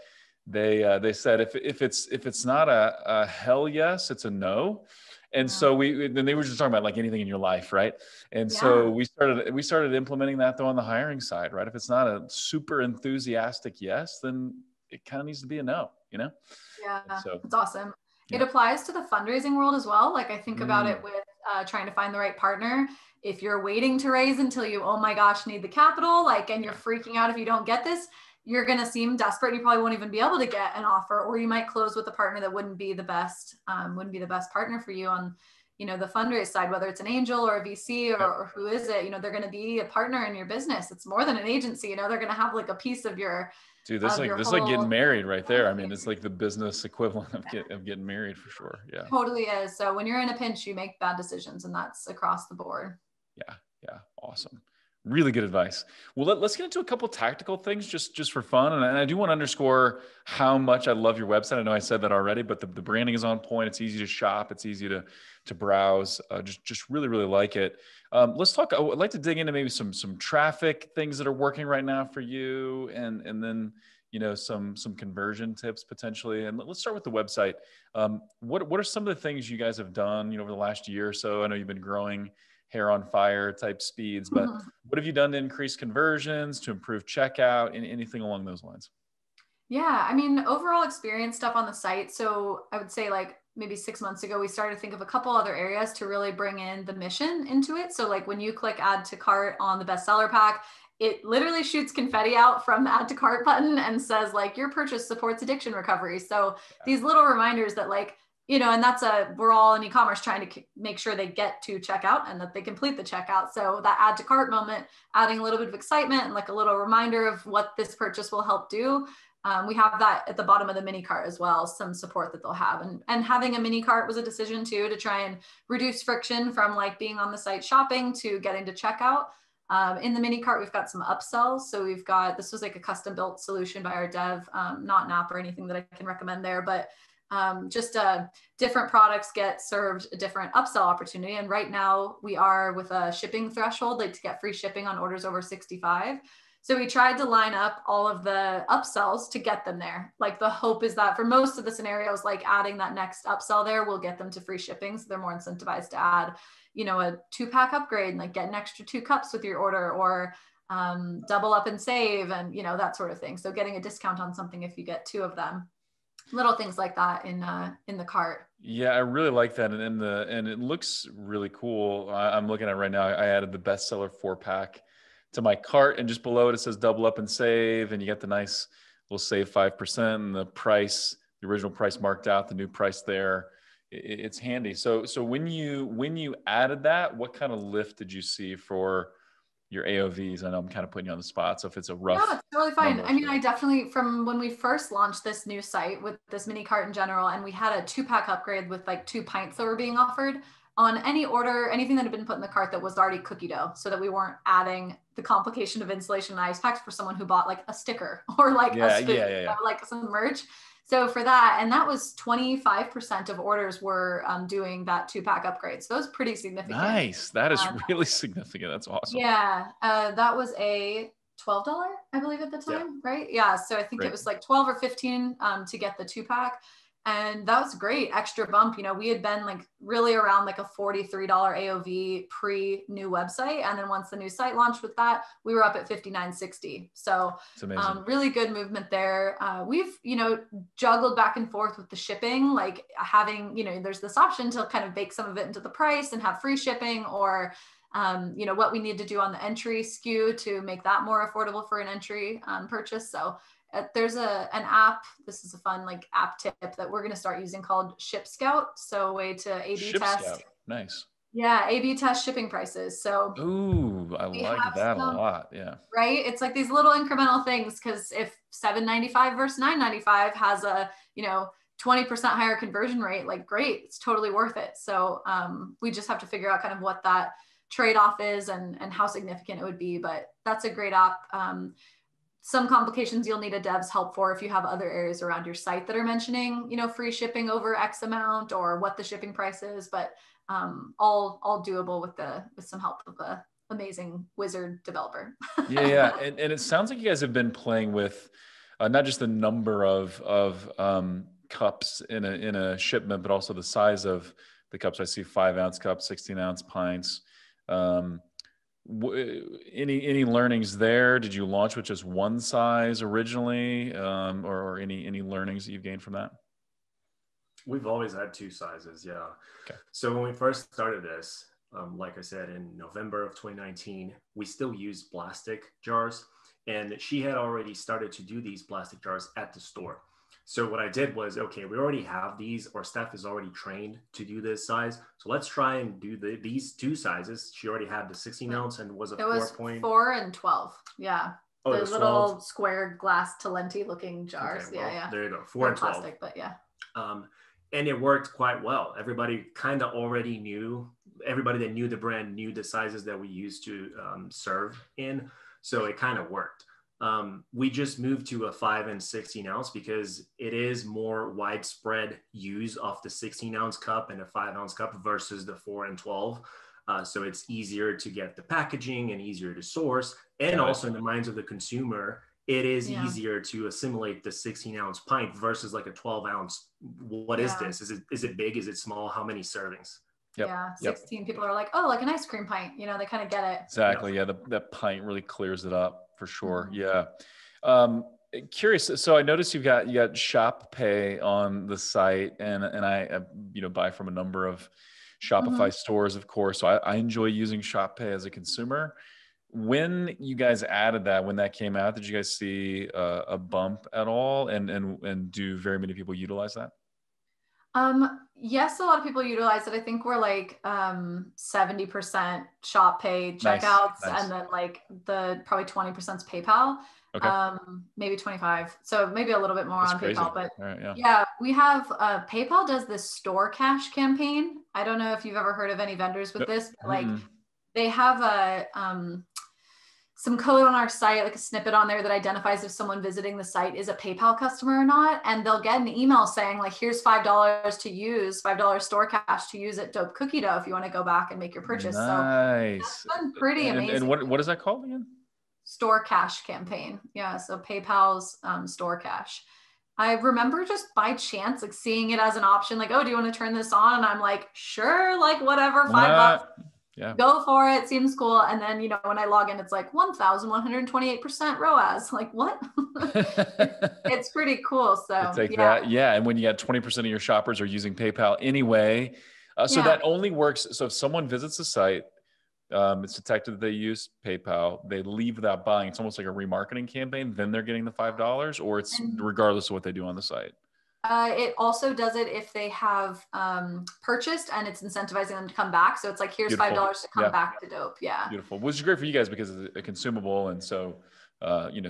they said, if it's not a hell yes, it's a no. And so then they were just talking about like anything in your life, right? And so we started implementing that though on the hiring side, right? If it's not a super enthusiastic yes, then it kind of needs to be a no, Yeah. So it's awesome. It applies to the fundraising world as well. Like I think about it with trying to find the right partner. If you're waiting to raise until you, oh my gosh, need the capital, and you're freaking out if you don't get this, you're going to seem desperate. And you probably won't even be able to get an offer, or you might close with a partner that wouldn't be the best partner for you on, the fundraise side, whether it's an angel or a VC or who is it, they're going to be a partner in your business. It's more than an agency, they're going to have like a piece of your, dude, this is like getting married right there. I mean, it's like the business equivalent of getting married for sure. Yeah. Totally is. So when you're in a pinch, you make bad decisions, and that's across the board. Yeah. Awesome. Really good advice. Well, let's get into a couple tactical things just for fun. And I do want to underscore how much I love your website. I know I said that already, but the branding is on point. It's easy to shop. It's easy to browse. Just really, really like it. Let's talk. I'd like to dig into maybe some traffic things that are working right now for you, and then some conversion tips potentially. And let's start with the website. What are some of the things you guys have done over the last year or so? I know you've been growing hair on fire type speeds, but what have you done to increase conversions, to improve checkout, and anything along those lines? Yeah, overall experience stuff on the site. So I would say like maybe 6 months ago, we started to think of a couple other areas to really bring in the mission into it. So like when you click add to cart on the bestseller pack, it literally shoots confetti out from the add to cart button and says like your purchase supports addiction recovery. So these little reminders that and we're all in e-commerce trying to make sure they get to checkout and that they complete the checkout. So that add to cart moment, adding a little bit of excitement and like a little reminder of what this purchase will help do. We have that at the bottom of the mini cart as well, some support that they'll have. And having a mini cart was a decision too, to try and reduce friction from like being on the site shopping to getting to checkout. In the mini cart, we've got some upsells. So this was like a custom built solution by our dev, not an app or anything that I can recommend there, but different products get served a different upsell opportunity. And right now we are with a shipping threshold, like to get free shipping on orders over 65. So we tried to line up all of the upsells to get them there. Like the hope is that for most of the scenarios, like adding that next upsell there will get them to free shipping. So they're more incentivized to add, a 2-pack upgrade and like get an extra 2 cups with your order, or double up and save and, that sort of thing. So getting a discount on something if you get 2 of them. Little things like that in the cart. Yeah, I really like that. And it looks really cool. I'm looking at it right now. I added the bestseller 4-pack to my cart, and just below it, it says double up and save. And you get the nice, we'll save 5% and the price, the original price marked out, the new price there. It's handy. So when you added that, what kind of lift did you see for your AOVs? I know I'm kind of putting you on the spot, so if it's a rough. No, it's totally fine. number, I mean, I definitely, from when we first launched this new site with this mini cart in general, and we had a 2-pack upgrade with like 2 pints that were being offered on any order, anything that had been put in the cart that was already cookie dough, so that we weren't adding the complication of installation and ice packs for someone who bought like a sticker or like a spoon, or like some merch. So for that, and that was 25% of orders were doing that 2-pack upgrade. So that was pretty significant. Nice. That is really significant. That's awesome. Yeah. That was a $12, I believe at the time, right? Yeah. So I think it was like 12 or 15 to get the 2-pack. And that was great. Extra bump. You know, we had been like really around like a $43 AOV pre new website. And then once the new site launched with that, we were up at $59.60. So really good movement there. We've, you know, juggled back and forth with the shipping, like having, you know, there's this option to kind of bake some of it into the price and have free shipping, or you know, what we need to do on the entry SKU to make that more affordable for an entry purchase. So there's an app. This is a fun like app tip that we're going to start using called Ship Scout. So a way to A/B test. Scout. Nice. Yeah, A/B test shipping prices. So ooh, I like that a lot. Yeah. Right. It's like these little incremental things, because if $7.95 versus $9.95 has a, you know, 20% higher conversion rate, like great, it's totally worth it. So we just have to figure out kind of what that trade-off is and how significant it would be. But that's a great app. Some complications you'll need a dev's help for if you have other areas around your site that are mentioning, you know, free shipping over X amount or what the shipping price is, but all doable with some help of a amazing wizard developer. Yeah. And it sounds like you guys have been playing with not just the number of cups in a shipment, but also the size of the cups. I see 5-ounce cups, 16-ounce pints. Any learnings there? Did you launch with just one size originally, or any learnings that you've gained from that? We've always had 2 sizes. Yeah. Okay. So when we first started this, like I said, in November of 2019, we still used plastic jars, and she had already started to do these plastic jars at the store. So what I did was, okay, we already have these, our staff is already trained to do this size. So let's try and do these 2 sizes. She already had the 16-ounce and was a 4 and 12. Yeah. Oh, the little 12? Square glass Talenti looking jars. Okay, well, yeah. There you go. 4 and 12. Plastic, but yeah. And it worked quite well. Everybody kind of already knew, everybody that knew the brand knew the sizes that we used to serve in. So it kind of worked. We just moved to a 5 and 16-ounce because it is more widespread use of the 16-ounce cup and a 5-ounce cup versus the 4 and 12. So it's easier to get the packaging and easier to source. And also in the minds of the consumer, it is easier to assimilate the 16-ounce pint versus like a 12-ounce. What is this? Is it big? Is it small? How many servings? Yep. Yeah, 16 people are like, oh, like an ice cream pint. You know, they kind of get it. Exactly. Yeah, that pint really clears it up for sure. Yeah. Curious. So I noticed you got Shop Pay on the site, and I buy from a number of Shopify stores, of course. So I enjoy using Shop Pay as a consumer. When you guys added that, when that came out, did you guys see a bump at all? And do very many people utilize that? Yes, a lot of people utilize it. I think we're like 70% Shop Pay checkouts, nice. And then like the probably 20% is PayPal. Okay. Maybe 25. So maybe a little bit more. That's on crazy. PayPal, but right, we have PayPal does this store cash campaign. I don't know if you've ever heard of any vendors with this, but like they have a some code on our site, like a snippet on there that identifies if someone visiting the site is a PayPal customer or not. And they'll get an email saying like, here's $5 to use, $5 store cash to use at Doubhp cookie dough if you want to go back and make your purchase. Nice. So that's been pretty amazing. And what is that called again? Store cash campaign. Yeah. So PayPal's store cash. I remember just by chance, like seeing it as an option, like, oh, do you want to turn this on? And I'm like, sure, like whatever, $5. Yeah. Go for it. Seems cool. And then, when I log in, it's like 1,128% ROAS. Like what? It's pretty cool. So take that. Yeah. And when you got 20% of your shoppers are using PayPal anyway, so that only works. So if someone visits the site, It's detected that they use PayPal. They leave without buying. It's almost like a remarketing campaign. Then they're getting the $5, or it's regardless of what they do on the site. It also does it if they have purchased and it's incentivizing them to come back. So it's like, here's $5 to come back to Doubhp. Yeah. Beautiful. Which is great for you guys because it's a consumable. And so,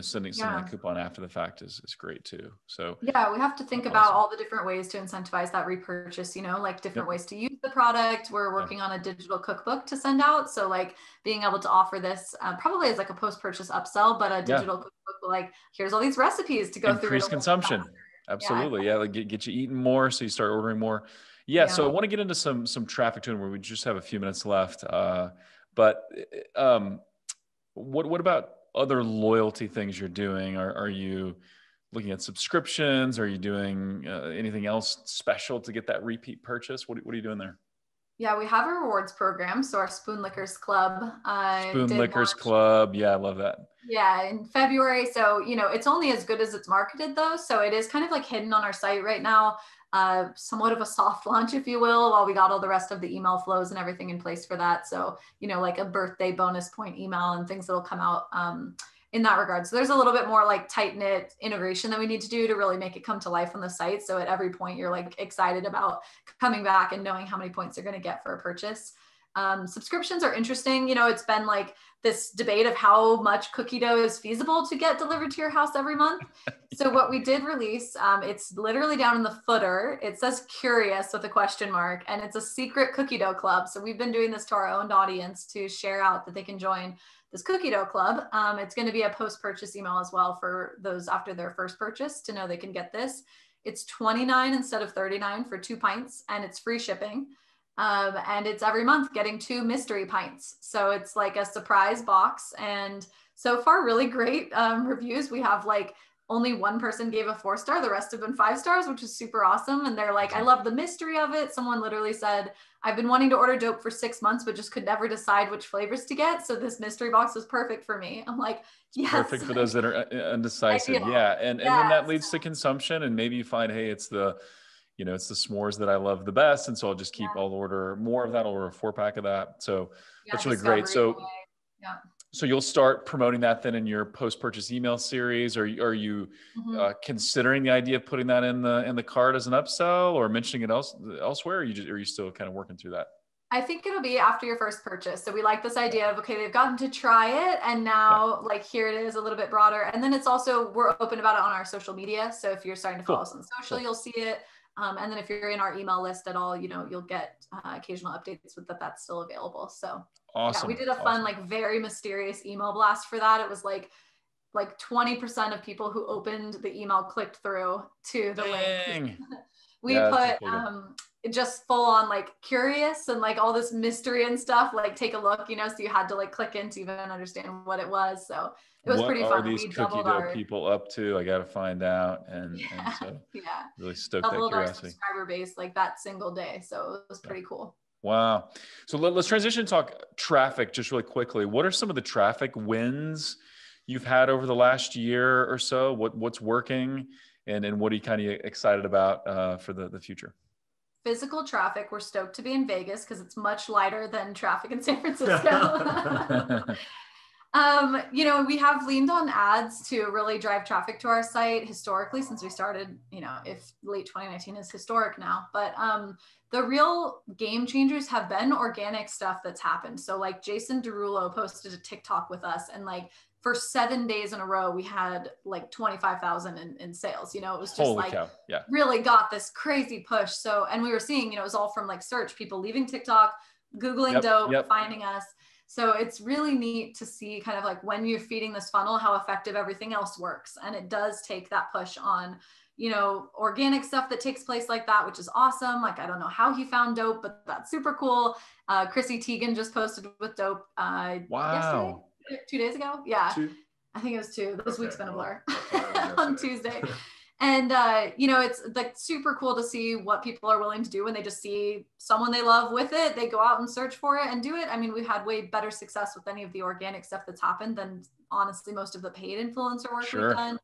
sending a coupon after the fact is great too. So yeah, we have to think about all the different ways to incentivize that repurchase, like different ways to use the product. We're working on a digital cookbook to send out. So like being able to offer this probably as like a post-purchase upsell, but a digital cookbook, like here's all these recipes to go through. Increase consumption. Absolutely. Yeah. Like get you eating more. So you start ordering more. Yeah. So I want to get into some traffic tuning where we just have a few minutes left. But what about other loyalty things you're doing? Are you looking at subscriptions? Are you doing anything else special to get that repeat purchase? What are you doing there? Yeah, we have a rewards program. So our Spoon Lickers Club. Spoon Lickers Club. Yeah, I love that. Yeah, in February. So, it's only as good as it's marketed though. So it is kind of like hidden on our site right now. Somewhat of a soft launch, if you will, while we got all the rest of the email flows and everything in place for that. So, like a birthday bonus point email and things that'll come out in that regard. So there's a little bit more like tight knit integration that we need to do to really make it come to life on the site. So at every point you're like excited about coming back and knowing how many points you're going to get for a purchase. Subscriptions are interesting. It's been like this debate of how much cookie dough is feasible to get delivered to your house every month. So what we did release, it's literally down in the footer. It says curious with a question mark, and it's a secret cookie dough club. So we've been doing this to our own audience to share out that they can join this cookie dough club. It's going to be a post-purchase email as well for those after their first purchase to know they can get this. It's $29 instead of $39 for 2 pints, and it's free shipping. And it's every month getting 2 mystery pints. So it's like a surprise box. And so far, really great reviews. We have like only one person gave a 4-star. The rest have been 5 stars, which is super awesome. And they're like, I love the mystery of it. Someone literally said, I've been wanting to order Doubhp for 6 months, but just could never decide which flavors to get. So this mystery box was perfect for me. I'm like, yes. Perfect for those that are undecisive. Yeah. And then that leads to consumption, and maybe you find, hey, it's the s'mores that I love the best. And so I'll just I'll order more of that. I'll order a 4-pack of that. So that's really great. So, so you'll start promoting that then in your post-purchase email series. Are you considering the idea of putting that in the cart as an upsell or mentioning it elsewhere? Or are you still kind of working through that? I think it'll be after your first purchase. So we like this idea of, okay, they've gotten to try it and now like here it is a little bit broader. And then it's also, we're open about it on our social media. So if you're starting to follow us on social, you'll see it. And then if you're in our email list at all, you'll get occasional updates with that's still available. So awesome. We did a fun, like very mysterious email blast for that. It was like 20% of people who opened the email clicked through to the link. We put just full on like curious and like all this mystery and stuff, like take a look, so you had to like click in to even understand what it was. So it was pretty fun. What are these cookie dough people up to? I got to find out. And so really stoked that curiosity. Our subscriber base like that single day. So it was pretty cool. Wow. So let's transition and talk traffic just really quickly. What are some of the traffic wins you've had over the last year or so? What's working and what are you kind of excited about for the future? Physical traffic, we're stoked to be in Vegas because it's much lighter than traffic in San Francisco. We have leaned on ads to really drive traffic to our site historically since we started, if late 2019 is historic now, but the real game changers have been organic stuff that's happened. So like Jason Derulo posted a TikTok with us and like for 7 days in a row, we had like 25,000 in sales. It was just really got this crazy push. So, and we were seeing, it was all from like search, people leaving TikTok, Googling Doubhp, finding us. So it's really neat to see kind of like when you're feeding this funnel, how effective everything else works. And it does take that push on, organic stuff that takes place like that, which is awesome. Like, I don't know how he found Doubhp, but that's super cool. Chrissy Teigen just posted with Doubhp yesterday. 2 days ago. Yeah. I think it was 2. This week's been a blur on Tuesday. And, it's like super cool to see what people are willing to do when they just see someone they love with it. They go out and search for it and do it. I mean, we've had way better success with any of the organic stuff that's happened than honestly most of the paid influencer work we've done.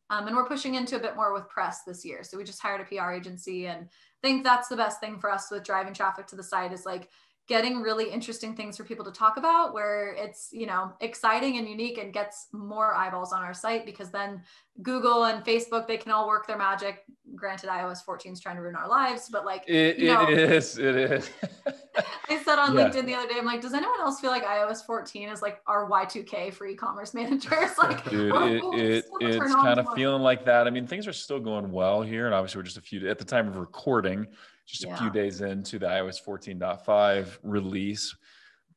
And we're pushing into a bit more with press this year. So we just hired a PR agency and I think that's the best thing for us with driving traffic to the site is like, getting really interesting things for people to talk about where it's, you know, exciting and unique and gets more eyeballs on our site, because then Google and Facebook, they can all work their magic. Granted, iOS 14 is trying to ruin our lives, but like, it is. I said on Yeah. LinkedIn the other day, I'm like, does anyone else feel like iOS 14 is like our Y2K for e-commerce managers? Like, Dude, it's kind of feeling like that. I mean, things are still going well here, and obviously we're just at the time of recording, just a few days into the iOS 14.5 release,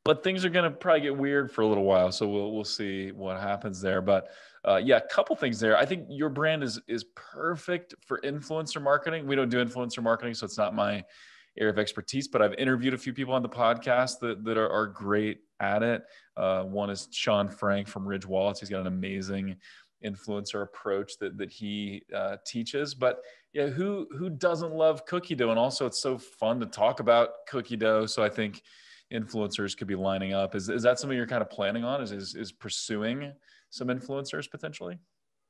but things are going to probably get weird for a little while. So we'll see what happens there. But yeah, a couple things there. I think your brand is perfect for influencer marketing. We don't do influencer marketing, so it's not my area of expertise, but I've interviewed a few people on the podcast that are great at it. One is Sean Frank from Ridge Wallets. He's got an amazing influencer approach that he teaches. But yeah, who doesn't love cookie dough? And also it's so fun to talk about cookie dough. So I think influencers could be lining up. Is that something you're kind of planning on? Is pursuing some influencers potentially?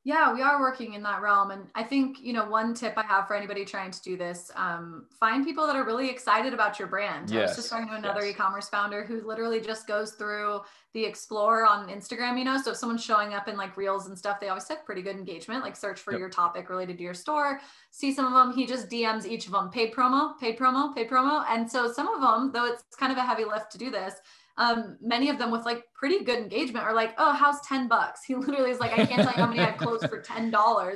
Yeah, we are working in that realm. And I think, you know, one tip I have for anybody trying to do this, find people that are really excited about your brand. Yes. I was just talking to another e-commerce founder who literally just goes through the Explore on Instagram, you know, so if someone's showing up in like reels and stuff, they always have pretty good engagement, like search for your topic related to your store, see some of them, he just DMs each of them, paid promo, paid promo, paid promo. And so some of them, though it's kind of a heavy lift to do this, many of them with like pretty good engagement are like, oh, how's $10? He literally is like, I can't tell you how many I've closed for $10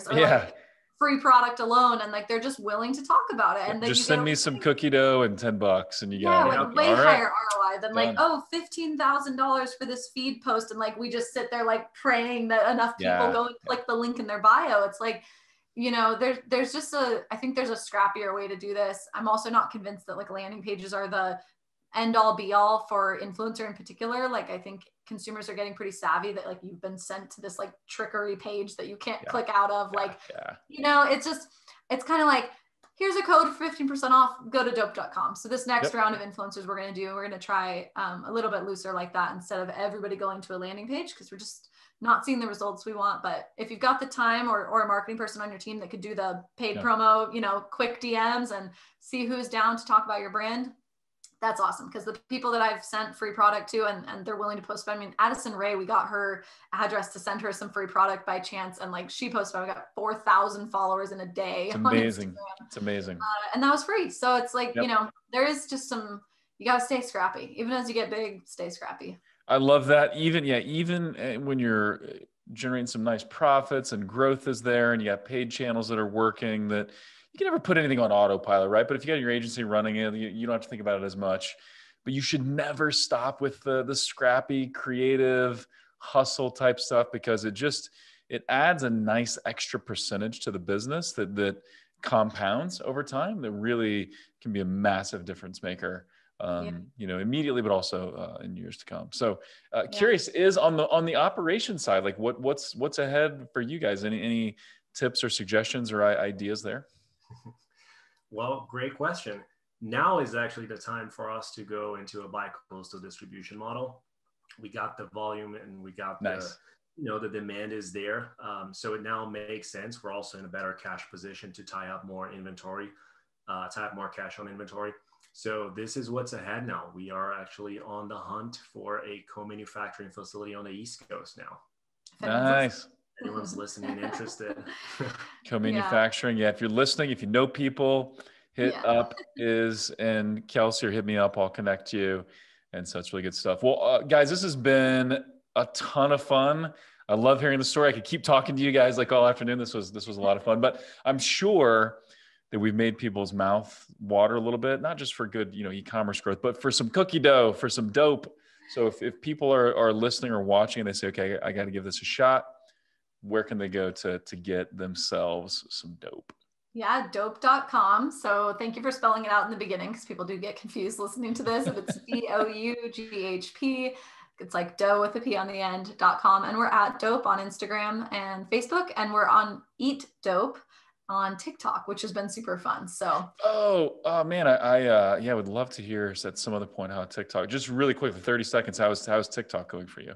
or like free product alone. And like, they're just willing to talk about it. And then just send me some cookie dough and $10 and you got it. Like way higher ROI than like, oh, $15,000 for this feed post. And like, we just sit there like praying that enough people go and click the link in their bio. It's like, you know, there's just I think there's a scrappier way to do this. I'm also not convinced that like landing pages are the end all be all for influencer in particular. Like, I think consumers are getting pretty savvy that like you've been sent to this like trickery page that you can't click out of. You know, it's kind of like, here's a code for 15% off, go to DoughP.com. So this next round of influencers we're going to try a little bit looser like that, instead of everybody going to a landing page, because we're just not seeing the results we want. But if you've got the time or a marketing person on your team that could do the paid promo, you know, quick DMs and see who's down to talk about your brand, that's awesome. Because the people that I've sent free product to and they're willing to post about, I mean, Addison Ray, we got her address to send her some free product by chance. And like she posted, we got 4,000 followers in a day. It's amazing. It's amazing. And that was free. So it's like, you know, there is just you got to stay scrappy. Even as you get big, stay scrappy. I love that. Even when you're generating some nice profits and growth is there and you got paid channels that are working, that you can never put anything on autopilot, right? But if you got your agency running it, you don't have to think about it as much. But you should never stop with the scrappy, creative, hustle type stuff, because it adds a nice extra percentage to the business that compounds over time, that really can be a massive difference maker. You know, immediately, but also in years to come. So curious is on the operations side, like what's ahead for you guys? Any tips or suggestions or ideas there? Well, great question. Now is actually the time for us to go into a bi-coastal distribution model. We got the volume and we got the demand is there. So it now makes sense. We're also in a better cash position to tie up more inventory, tie up more cash on inventory. So this is what's ahead now. We are actually on the hunt for a co-manufacturing facility on the East Coast now. Nice. Anyone's listening, interested. Co-manufacturing. Yeah. If you're listening, if you know people, hit up Is and Kelsey, or hit me up. I'll connect you. And so it's really good stuff. Well, guys, this has been a ton of fun. I love hearing the story. I could keep talking to you guys like all afternoon. This was a lot of fun, but I'm sure that we've made people's mouth water a little bit, not just for good, you know, e-commerce growth, but for some cookie dough, for some dope. So if people are listening or watching and they say, okay, I got to give this a shot, where can they go to get themselves some dope? Yeah, DoughP.com. So thank you for spelling it out in the beginning, because people do get confused listening to this. If it's DOUGHP, it's like dough with a P on the end.com. And we're at DoughP on Instagram and Facebook. And we're on Eat DoughP on TikTok, which has been super fun. So oh man, I would love to hear at some other point how TikTok, just really quick for 30 seconds, how's TikTok going for you?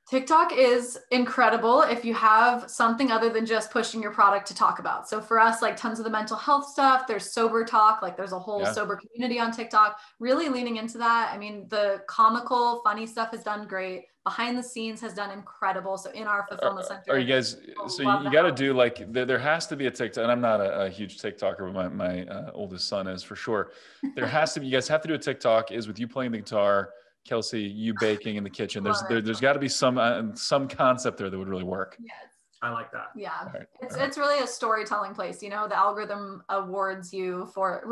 TikTok is incredible if you have something other than just pushing your product to talk about. So for us, like tons of the mental health stuff, there's sober talk, like there's a whole sober community on TikTok, really leaning into that. I mean, the comical, funny stuff has done great. Behind the scenes has done incredible. So in our fulfillment center. Are you guys, so you got to do like, there has to be a TikTok, and I'm not a huge TikToker, but my oldest son is for sure. There has to be, you guys have to do a TikTok is with you playing the guitar, Kelsey, you baking in the kitchen. There's got to be some concept there that would really work. Yes. I like that. Yeah. Right. It's really a storytelling place. You know, the algorithm rewards you for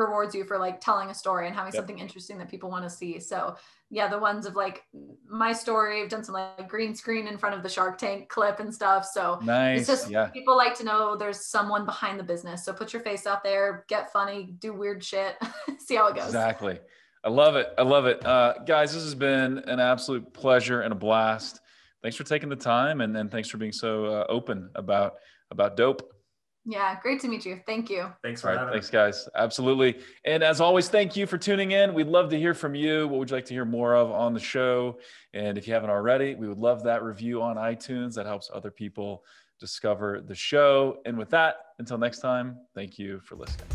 like telling a story and having something interesting that people want to see. So yeah, the ones of like my story, I've done some like green screen in front of the Shark Tank clip and stuff. So nice. It's just people like to know there's someone behind the business. So put your face out there, get funny, do weird shit, see how it goes. Exactly. I love it. I love it. Guys, this has been an absolute pleasure and a blast. Thanks for taking the time, and thanks for being so open about DoughP. Yeah, great to meet you. Thank you. Thanks for having us. Thanks, guys. Absolutely. And as always, thank you for tuning in. We'd love to hear from you. What would you like to hear more of on the show? And if you haven't already, we would love that review on iTunes. That helps other people discover the show. And with that, until next time, thank you for listening.